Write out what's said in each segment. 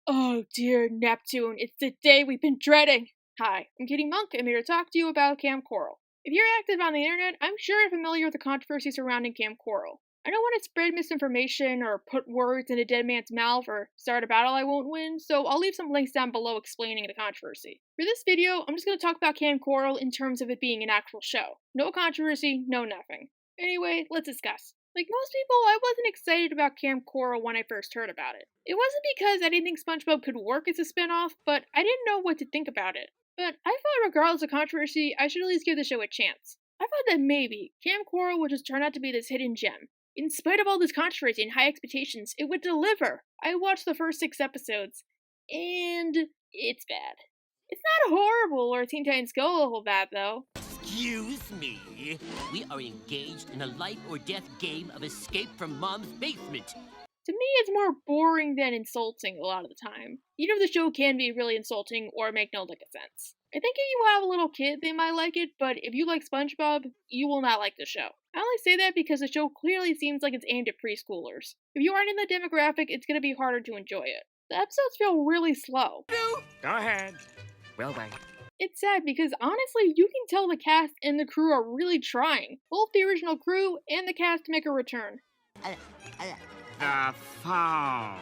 Oh dear Neptune, it's the day we've been dreading! Hi, I'm Kitty Monk. I'm here to talk to you about Kamp Koral. If you're active on the internet, I'm sure you're familiar with the controversy surrounding Kamp Koral. I don't want to spread misinformation or put words in a dead man's mouth or start a battle I won't win, so I'll leave some links down below explaining the controversy. For this video, I'm just going to talk about Kamp Koral in terms of it being an actual show. No controversy, no nothing. Anyway, let's discuss. Like most people, I wasn't excited about Kamp Koral when I first heard about it. It wasn't because I didn't think SpongeBob could work as a spin-off, but I didn't know what to think about it. But I thought regardless of controversy, I should at least give the show a chance. I thought that maybe Kamp Koral would just turn out to be this hidden gem. In spite of all this controversy and high expectations, it would deliver. I watched the first 6 episodes, and it's bad. It's not horrible or Teen Titans Go level bad though. Excuse me. We are engaged in a life or death game of escape from Mom's basement. To me, it's more boring than insulting a lot of the time. Even if the show can be really insulting or make no lick of sense. I think if you have a little kid, they might like it, but if you like SpongeBob, you will not like the show. I only say that because the show clearly seems like it's aimed at preschoolers. If you aren't in the demographic, it's going to be harder to enjoy it. The episodes feel really slow. Go ahead. Well, bye. It's sad because honestly, you can tell the cast and the crew are really trying, both the original crew and the cast, to make a return. The phone. I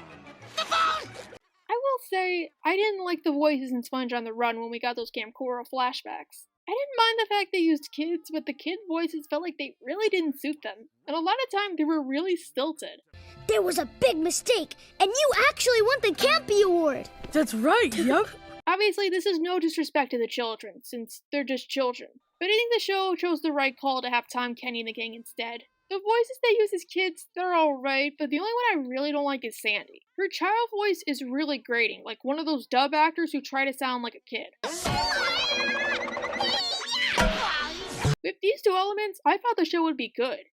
will say, I didn't like the voices in Sponge on the Run when we got those Kamp Koral flashbacks. I didn't mind the fact they used kids, but the kid voices felt like they really didn't suit them, and a lot of time they were really stilted. There was a big mistake, and you actually won the Campy Award! That's right, yep. Obviously, this is no disrespect to the children, since they're just children, but I think the show chose the right call to have Tom Kenny and the gang instead. The voices they use as kids, they're alright, but the only one I really don't like is Sandy. Her child voice is really grating, like one of those dub actors who try to sound like a kid. With these 2 elements, I thought the show would be good.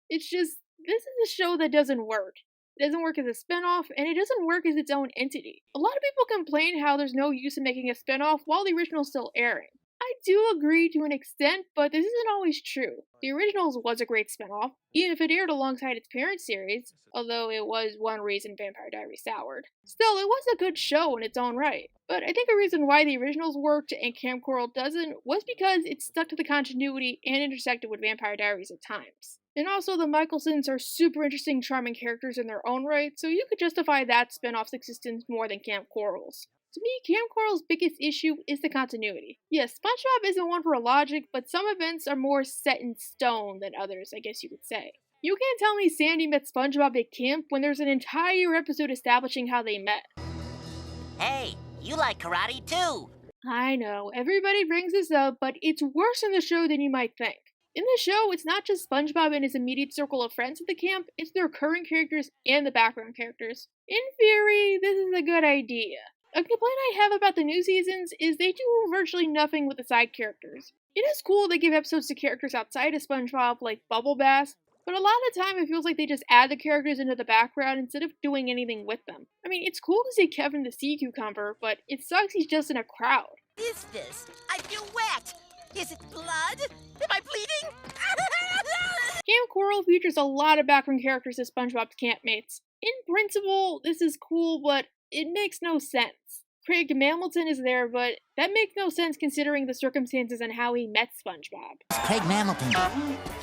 It's just, this is a show that doesn't work. It doesn't work as a spin-off, and it doesn't work as its own entity. A lot of people complain how there's no use in making a spin-off while the original's still airing. I do agree to an extent, but this isn't always true. The Originals was a great spin-off, even if it aired alongside its parent series, although it was one reason Vampire Diaries soured. Still, it was a good show in its own right. But I think a reason why the Originals worked and Kamp Koral doesn't was because it stuck to the continuity and intersected with Vampire Diaries at times. And also, the Michelsons are super interesting, charming characters in their own right, so you could justify that spin-off's existence more than Kamp Koral's. To me, Kamp Koral's biggest issue is the continuity. Yes, SpongeBob isn't one for logic, but some events are more set in stone than others, I guess you could say. You can't tell me Sandy met SpongeBob at camp when there's an entire episode establishing how they met. Hey, you like karate too. I know, everybody brings this up, but it's worse in the show than you might think. In the show, it's not just SpongeBob and his immediate circle of friends at the camp, it's the recurring characters and the background characters. In theory, this is a good idea. A complaint I have about the new seasons is they do virtually nothing with the side characters. It is cool they give episodes to characters outside of SpongeBob, like Bubble Bass, but a lot of the time it feels like they just add the characters into the background instead of doing anything with them. I mean, it's cool to see Kevin the Sea Cucumber, but it sucks he's just in a crowd. What is this? I feel wet. Is it blood? Am I bleeding? Kamp Koral features a lot of background characters as SpongeBob's campmates. In principle, this is cool, but it makes no sense. Craig Mamelton is there, but that makes no sense considering the circumstances and how he met SpongeBob. Craig Mamelton.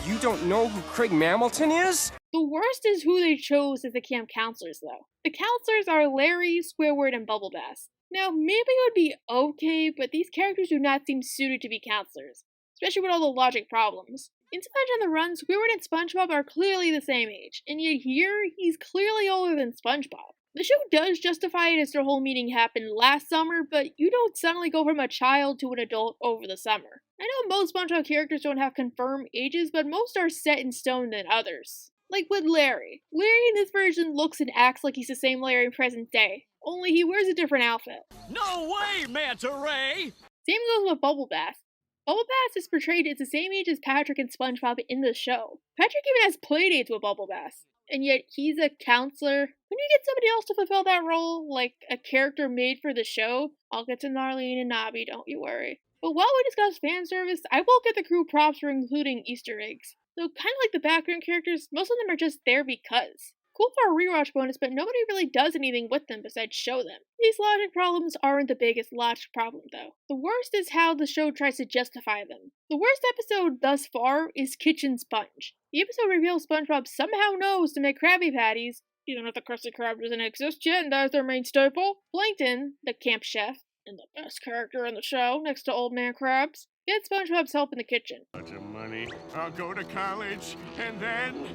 You don't know who Craig Mamelton is? The worst is who they chose as the camp counselors, though. The counselors are Larry, Squidward, and Bubble Bass. Now, maybe it would be okay, but these characters do not seem suited to be counselors, especially with all the logic problems. In Sponge on the Run, Squidward and SpongeBob are clearly the same age, and yet here, he's clearly older than SpongeBob. The show does justify it as their whole meeting happened last summer, but you don't suddenly go from a child to an adult over the summer. I know most SpongeBob characters don't have confirmed ages, but most are set in stone than others. Like with Larry. Larry in this version looks and acts like he's the same Larry in present day, only he wears a different outfit. No way, Manta Ray! Same goes with Bubble Bass. Bubble Bass is portrayed as the same age as Patrick and SpongeBob in the show. Patrick even has playdates with Bubble Bass. And yet he's a counselor. When you get somebody else to fulfill that role, like a character made for the show, I'll get to Narlene and Nobby, don't you worry. But while we discuss fan service, I will get the crew props for including Easter eggs. So kind of like the background characters, most of them are just there because. Cool for a rewatch bonus, but nobody really does anything with them besides show them. These logic problems aren't the biggest logic problem, though. The worst is how the show tries to justify them. The worst episode thus far is Kitchen Sponge. The episode reveals SpongeBob somehow knows to make Krabby Patties, even if the Krusty Krab doesn't exist yet and that is their main staple. Plankton, the camp chef, and the best character in the show, next to Old Man Krabs, gets SpongeBob's help in the kitchen. Bunch of money. I'll go to college, and then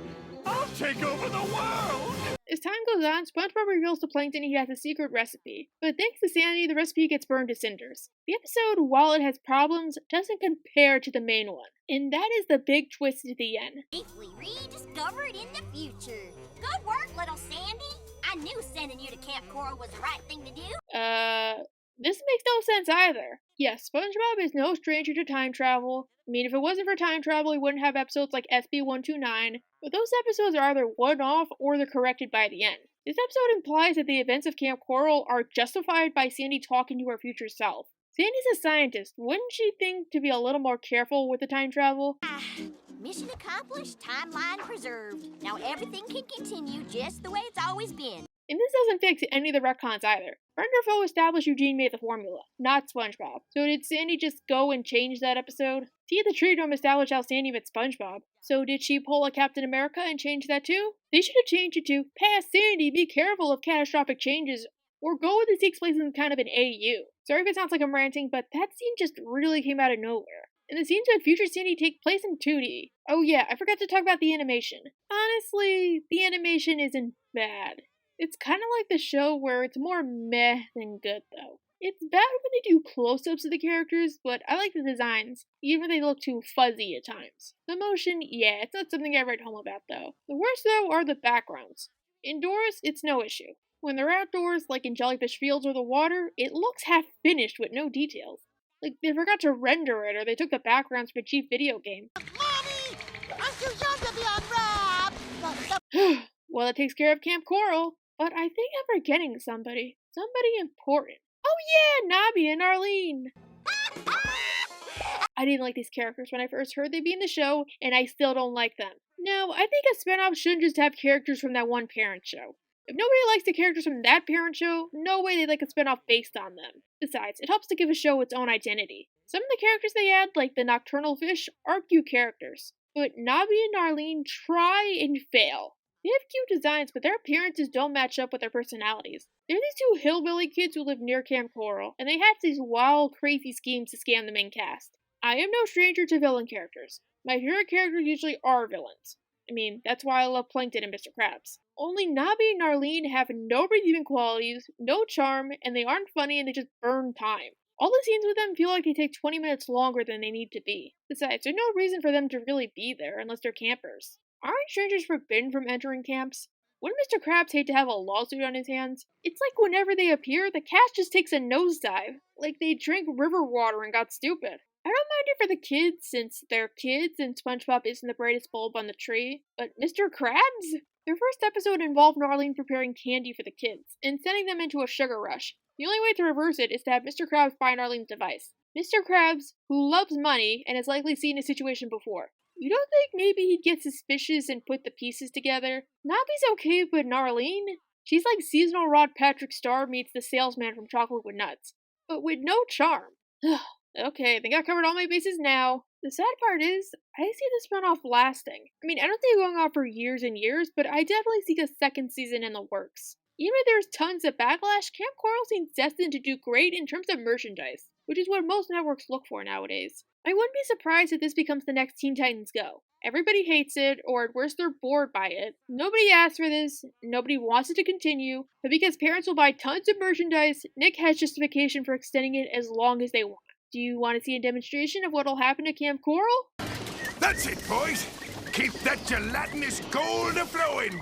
I'll take over the world! As time goes on, SpongeBob reveals to Plankton he has a secret recipe, but thanks to Sandy, the recipe gets burned to cinders. The episode, while it has problems, doesn't compare to the main one, and that is the big twist at the end. Safely rediscovered in the future. Good work, little Sandy. I knew sending you to Kamp Koral was the right thing to do. This makes no sense either. Yes, SpongeBob is no stranger to time travel. I mean, if it wasn't for time travel, we wouldn't have episodes like SB129, but those episodes are either one-off or they're corrected by the end. This episode implies that the events of Kamp Koral are justified by Sandy talking to her future self. Sandy's a scientist. Wouldn't she think to be a little more careful with the time travel? Mission accomplished, timeline preserved. Now everything can continue just the way it's always been. And this doesn't fix any of the retcons either. Brenderfo established Eugene made the formula, not SpongeBob. So did Sandy just go and change that episode? Tia the Tree Dome established how Sandy met SpongeBob. So did she pull a Captain America and change that too? They should have changed it to, "Past Sandy, be careful of catastrophic changes," or go with it takes place in kind of an AU. Sorry if it sounds like I'm ranting, but that scene just really came out of nowhere. And the scenes with future Sandy take place in 2D. Oh yeah, I forgot to talk about the animation. Honestly, the animation isn't bad. It's kind of like the show where it's more meh than good, though. It's bad when they do close-ups of the characters, but I like the designs, even if they look too fuzzy at times. The motion, yeah, it's not something I write home about, though. The worst, though, are the backgrounds. Indoors, it's no issue. When they're outdoors, like in Jellyfish Fields or the water, it looks half-finished with no details. Like, they forgot to render it, or they took the backgrounds for a cheap video game. Mommy! I'm too young to be unwrapped! Well, that takes care of Kamp Koral. But I think I'm forgetting somebody. Somebody important. Oh yeah, Nobby and Arlene! I didn't like these characters when I first heard they'd be in the show, and I still don't like them. No, I think a spinoff shouldn't just have characters from that one parent show. If nobody likes the characters from that parent show, no way they'd like a spinoff based on them. Besides, it helps to give a show its own identity. Some of the characters they add, like the nocturnal fish, are cute characters. But Nobby and Arlene try and fail. They have cute designs, but their appearances don't match up with their personalities. They're these two hillbilly kids who live near Kamp Koral, and they have these wild, crazy schemes to scam the main cast. I am no stranger to villain characters. My favorite characters usually are villains. I mean, that's why I love Plankton and Mr. Krabs. Only Nobby and Arlene have no redeeming qualities, no charm, and they aren't funny and they just burn time. All the scenes with them feel like they take 20 minutes longer than they need to be. Besides, there's no reason for them to really be there unless they're campers. Aren't strangers forbidden from entering camps? Wouldn't Mr. Krabs hate to have a lawsuit on his hands? It's like whenever they appear, the cast just takes a nosedive. Like they drank river water and got stupid. I don't mind it for the kids, since they're kids and SpongeBob isn't the brightest bulb on the tree. But Mr. Krabs? Their first episode involved Arlene preparing candy for the kids, and sending them into a sugar rush. The only way to reverse it is to have Mr. Krabs find Arlene's device. Mr. Krabs, who loves money and has likely seen a situation before. You don't think maybe he'd get suspicious and put the pieces together? Nobby's okay, but Arlene? She's like seasonal Rod Patrick Star meets the salesman from Chocolate with Nuts. But with no charm. Okay, I think I covered all my bases now. The sad part is, I see this runoff lasting. I mean, I don't think it's going on for years and years, but I definitely see a second season in the works. Even if there's tons of backlash, Kamp Koral seems destined to do great in terms of merchandise, which is what most networks look for nowadays. I wouldn't be surprised if this becomes the next Teen Titans Go. Everybody hates it, or at worst they're bored by it. Nobody asked for this, nobody wants it to continue, but because parents will buy tons of merchandise, Nick has justification for extending it as long as they want. Do you want to see a demonstration of what'll happen to Kamp Koral? That's it, boys! Keep that gelatinous gold a-flowing!